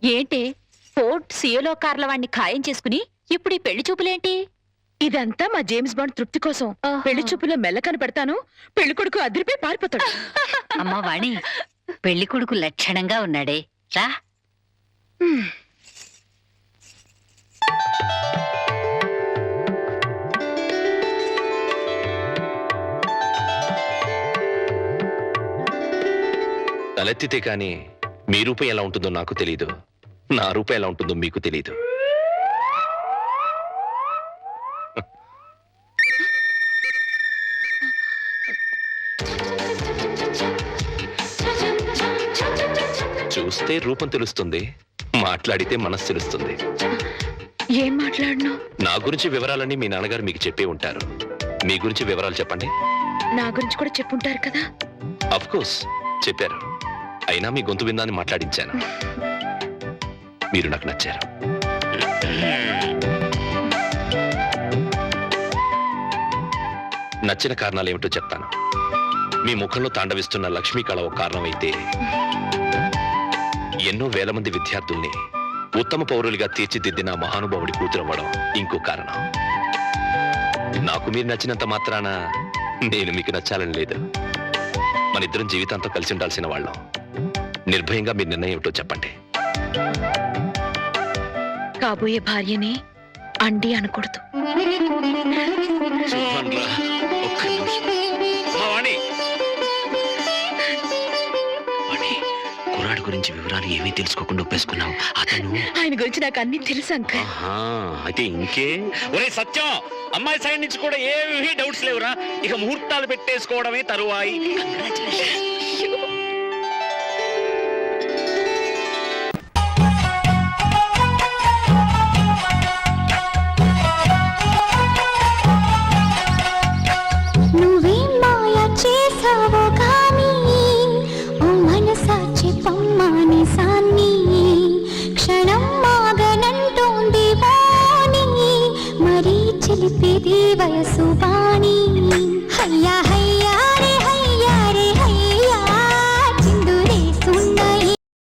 ఏంటి ఫోర్ట్ సియోలో కార్ల వాణ్ణి ఖాయం చేసుకుని ఇప్పుడు ఈ పెళ్లి చూపులేంటి? ఇదంతా మా జేమ్స్ బాండ్ తృప్తి కోసం. ఆహా. పెళ్లి చూపులో మెల్ల కనపెడతాను, పెళ్లి కొడుకు అదిరిపోయి పారిపోతాడు. అమ్మా వాణి, పెళ్లి కొడుకు లక్షణంగా ఉన్నాడే, రా. తలెత్తితే కానీ మీ రూపం ఎలా ఉంటుందో నాకు తెలీదు, నా రూపం ఎలా ఉంటుందో మీకు తెలీదు. చూస్తే రూపం తెలుస్తుంది, మాట్లాడితే మనసు తెలుస్తుంది. ఏం మాట్లాడను? నా గురించి వివరాలన్నీ మీ నాన్నగారు మీకు చెప్పే ఉంటారు. మీ గురించి వివరాలు చెప్పండి. నా గురించి కూడా చెప్పుంటారు కదా. అఫ్ కోర్స్ చెప్పారు, అయినా మీ గొంతు విందాన్ని మాట్లాడించాను. మీరు నాకు నచ్చారు. నచ్చిన కారణాలు ఏమిటో చెప్తాను. మీ ముఖంలో తాండవిస్తున్న లక్ష్మీ కళ ఒక కారణం అయితే, ఎన్నో వేల మంది విద్యార్థుల్ని ఉత్తమ పౌరులుగా తీర్చిదిద్దిన మహానుభావుడి కూతురవ్వడం ఇంకో కారణం. నాకు మీరు నచ్చినంత మాత్రాన నేను మీకు నచ్చాలని లేదు. మన ఇద్దరం జీవితాంతో కలిసి ఉండాల్సిన వాళ్ళం. నిర్భయంగా మీ నిర్ణయం ఏమిటో చెప్పండి. కాబోయే భార్యని అండి అనకూడదు. కుర్రాడి గురించి వివరాలు ఏమీ తెలుసుకోకుండా ఒప్పేసుకున్నావు. అతను ఆయన గురించి నాకు అన్ని తెలుసు అంకల్. అయితే ఇంకే. ఒరే సత్యం, అమ్మాయి సైడ్ నుంచి కూడా ఏమీ డౌట్స్ లేవురా. ఇక ముహూర్తాలు పెట్టేసుకోవడమే తరువాయి. నువ్వేం మాయ చేసావో కానీ ఓ మనసాచి పమ్మాని సాన్ని క్షణం మాగనంటోంది వాణి మరీ చిలిపిది వయసు వాణి. అయ్యా